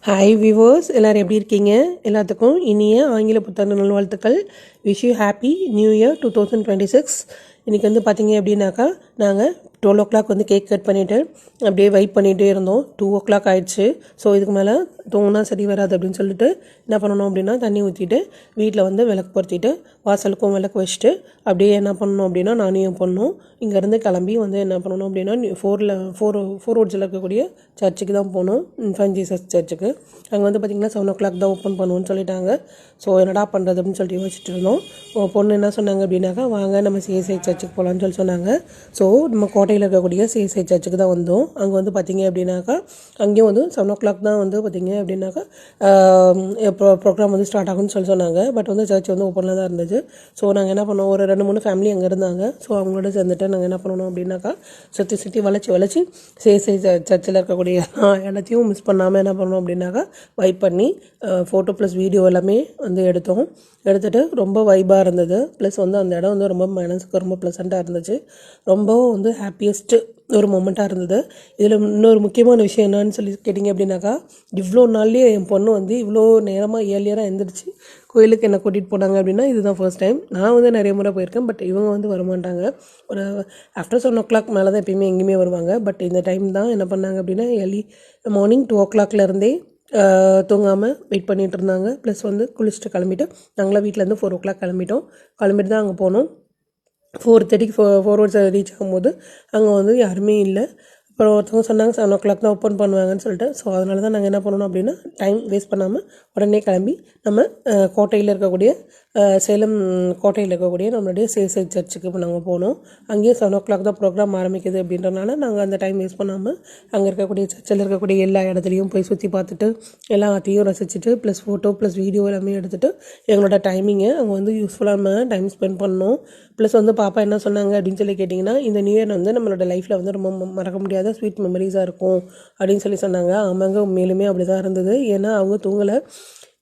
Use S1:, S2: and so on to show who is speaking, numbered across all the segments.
S1: Hi viewers, எல்லோரும் எப்படி இருக்கீங்க? எல்லாத்துக்கும் இனிய ஆங்கில புத்தாண்டு நல்வாழ்த்துக்கள். Wish you happy new year 2026. இன்றைக்கி வந்து பார்த்தீங்க அப்படின்னாக்கா நாங்கள் 12 o'clock கேக் கட் பண்ணிவிட்டு அப்படியே வெயிட் பண்ணிகிட்டே இருந்தோம். 2 o'clock ஆயிடுச்சு. ஸோ இதுக்கு மேலே தூங்கினா சரி வராது அப்படின்னு சொல்லிட்டு என்ன பண்ணணும் அப்படின்னா தண்ணி ஊற்றிட்டு வீட்டில் விளக்கு பொருத்திட்டு வாசலுக்கும் விளக்கு வச்சுட்டு அப்படியே என்ன பண்ணணும் அப்படின்னா நானும் என் பொண்ணும் இங்கேருந்து கிளம்பி என்ன பண்ணணும் அப்படின்னா ஃபோர் ரோட்ஸில் இருக்கக்கூடிய சர்ச்சுக்கு தான் போகணும். இன்ஃபன்ட் ஜீசஸ் சர்ச்சுக்கு. அங்கே பார்த்திங்கன்னா 7 o'clock தான் ஓப்பன் பண்ணுவோன்னு சொல்லிட்டாங்க. ஸோ என்னடா பண்ணுறது அப்படின்னு சொல்லிட்டு யோசிச்சுட்டு இருந்தோம். பொண்ணு என்ன சொன்னாங்க அப்படின்னாக்கா, வாங்க நம்ம சிஎஸ்ஐ சர்ச்சுக்கு போகலான்னு சொன்னாங்க. ஸோ நம்ம கோட்டையில் இருக்கக்கூடிய சிஎஸ்ஐ சர்ச்சுக்கு தான் வந்தோம். அங்கே பார்த்திங்க அப்படின்னாக்கா அங்கேயும் 7 o'clock தான் பார்த்திங்க அப்படின்னாக்கா ப்ரோக்ராம் ஸ்டார்ட் ஆகும்னு சொன்னாங்க. பட் சர்ச் ஓப்பனில் தான் இருந்துச்சு. ஸோ நாங்கள் என்ன பண்ணோம், ஒரு 2-3 ஃபேமிலி அங்கே இருந்தாங்க. ஸோ அவங்களோட சேர்ந்துட்டு நாங்கள் என்ன பண்ணணும் அப்படின்னாக்கா சுற்றி வளைச்சி சிஎஸ்ஐ சர்ச்சில் இருக்கக்கூடிய எல்லாத்தையும் மிஸ் பண்ணாமல் என்ன பண்ணணும் அப்படின்னாக்கா வைப் பண்ணி ஃபோட்டோ ப்ளஸ் வீடியோ எல்லாமே எடுத்துகிட்டு ரொம்ப வைப்பாக இருந்தது. ப்ளஸ் அந்த இடம் ரொம்ப மனசுக்கு ரொம்ப ப்ளசண்ட்டாக இருந்துச்சு. ரொம்ப ஹாப்பியஸ்ட்டு ஒரு மொமெண்ட்டாக இருந்தது. இதில் இன்னொரு முக்கியமான விஷயம் என்னன்னு சொல்லி கேட்டிங்க அப்படின்னாக்கா, இவ்வளோ நாள்லேயே என் பொண்ணு இவ்வளோ நேரமாக ஏர்லியராக எழுந்திரிச்சு கோயிலுக்கு என்னை கூட்டிகிட்டு போனாங்க அப்படின்னா இதுதான் ஃபர்ஸ்ட் டைம். நான் நிறைய முறை போயிருக்கேன். பட் இவங்க வரமாட்டாங்க. ஒரு ஆஃப்டர் 7 o'clock மேலே தான் எப்பயுமே எங்கேயுமே வருவாங்க. பட் இந்த டைம் தான் என்ன பண்ணாங்க அப்படின்னா ஏர்லி மார்னிங் 2 o'clockலேருந்தே தூங்காமல் வெயிட் பண்ணிகிட்டு இருந்தாங்க. ப்ளஸ் குளிச்சுட்டு கிளம்பிட்டு நாங்களாம் வீட்டிலேருந்து 4 o'clock கிளம்பிட்டு தான் அங்கே போனோம். 4:30 4 hours ரீச் ஆகும்போது அங்கே யாருமே இல்லை. அப்புறம் ஒருத்தவங்க சொன்னாங்க 7 o'clock தான் ஓப்பன் பண்ணுவாங்கன்னு சொல்லிட்டு. ஸோ அதனால தான் நாங்கள் என்ன பண்ணணும் அப்படின்னா டைம் வேஸ்ட் பண்ணாமல் உடனே கிளம்பி நம்ம கோட்டையில் இருக்கக்கூடிய சேலம் கோட்டையில் இருக்கக்கூடிய நம்மளுடைய சிஎஸ்ஐ சர்ச்சுக்கு இப்போ நாங்கள் போனோம். அங்கேயும் 7 o'clock தான் ப்ரோக்ராம் ஆரம்பிக்குது அப்படின்றனால நாங்கள் அந்த டைம் வேஸ்ட் பண்ணாமல் அங்கே இருக்கக்கூடிய சர்ச்சில் இருக்கக்கூடிய எல்லா இடத்துலையும் போய் சுற்றி பார்த்துட்டு எல்லாத்தையும் ரசிச்சுட்டு ப்ளஸ் ஃபோட்டோ ப்ளஸ் வீடியோ எல்லாமே எடுத்துகிட்டு எங்களோட டைமிங்கை அங்கே யூஸ்ஃபுல்லாக நம்ம டைம் ஸ்பெண்ட் பண்ணோம். ப்ளஸ் பாப்பா என்ன சொன்னாங்க அப்படின்னு சொல்லி கேட்டிங்கன்னா, இந்த நியூ இயர் நம்மளோட லைஃப்பில் ரொம்ப மறக்க முடியாத ஸ்வீட் மெமரிஸாக இருக்கும் அப்படின்னு சொல்லி சொன்னாங்க. ஆமாங்க, உண்மையிலுமே அப்படி தான் இருந்தது. ஏன்னா அவங்க தூங்கலை.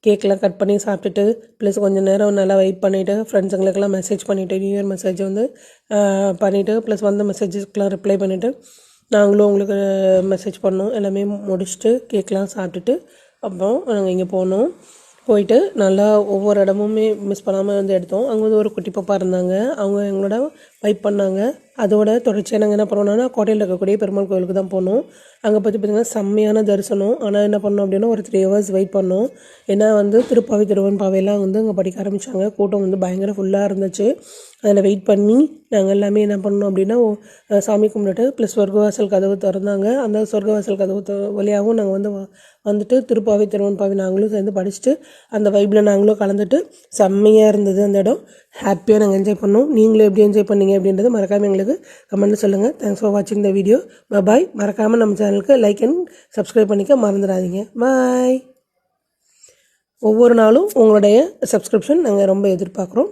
S1: கேக்கெலாம் கட் பண்ணி சாப்பிட்டுட்டு ப்ளஸ் கொஞ்சம் நேரம் நல்லா வெயிட் பண்ணிவிட்டு ஃப்ரெண்ட்ஸுங்களுக்கெல்லாம் மெசேஜ் பண்ணிவிட்டு நியூ இயர் மெசேஜ் பண்ணிவிட்டு ப்ளஸ் மெசேஜஸ்க்கெலாம் ரிப்ளை பண்ணிவிட்டு நாங்களும் உங்களுக்கு மெசேஜ் பண்ணோம். எல்லாமே முடிச்சுட்டு கேக்கெலாம் சாப்பிட்டுட்டு அப்புறம் நாங்கள் இங்கே போயிட்டு நல்லா ஒவ்வொரு இடமுமே மிஸ் பண்ணாமல் எடுத்தோம். அங்கே ஒரு குட்டி பாப்பா இருந்தாங்க. அவங்க எங்களோட வைப் பண்ணாங்க. அதோட தொடர்ச்சியாக நாங்கள் என்ன பண்ணோம்னா கோட்டையில் இருக்கக்கூடிய பெருமாள் கோயிலுக்கு தான் போனோம். அங்கே பார்த்திங்கன்னா செம்மையான தரிசனம். ஆனால் என்ன பண்ணோம் அப்படின்னா ஒரு 3 hours வெயிட் பண்ணோம். ஏன்னா திருப்பாவை திருவன்பாவையெல்லாம் அங்கே படிக்க ஆரம்பித்தாங்க. கூட்டம் பயங்கர ஃபுல்லாக இருந்துச்சு. அதில் வெயிட் பண்ணி நாங்கள் எல்லாமே என்ன பண்ணோம் அப்படின்னா சாமி கும்பிட்டுட்டு ப்ளஸ் சொர்க்கவாசல் கதவு திறந்தாங்க. அந்த சொர்க்கவாசல் கதவு வழியாகவும் நாங்கள் வந்துட்டு திருப்பாவை திருவன்பாவை நாங்களும் சேர்ந்து படிச்சுட்டு அந்த வைப்பில் நாங்களும் கலந்துட்டு செம்மையாக இருந்தது. அந்த இடம் ஹாப்பியாக நாங்கள் என்ஜாய் பண்ணோம். நீங்களும் எப்படி என்ஜாய் பண்ணீங்க அப்படின்றது மறக்காமல் எங்களுக்கு கமெண்ட்டில் சொல்லுங்கள். தேங்க்ஸ் ஃபார் வாட்சிங் த வீடியோ. பாய். மறக்காமல் நம்ம சேனலுக்கு லைக் அண்ட் சப்ஸ்கிரைப் பண்ணிக்க மறந்துடாதீங்க. பாய். ஒவ்வொரு நாளும் உங்களுடைய சப்ஸ்கிரிப்ஷன் நாங்கள் ரொம்ப எதிர்பார்க்குறோம்.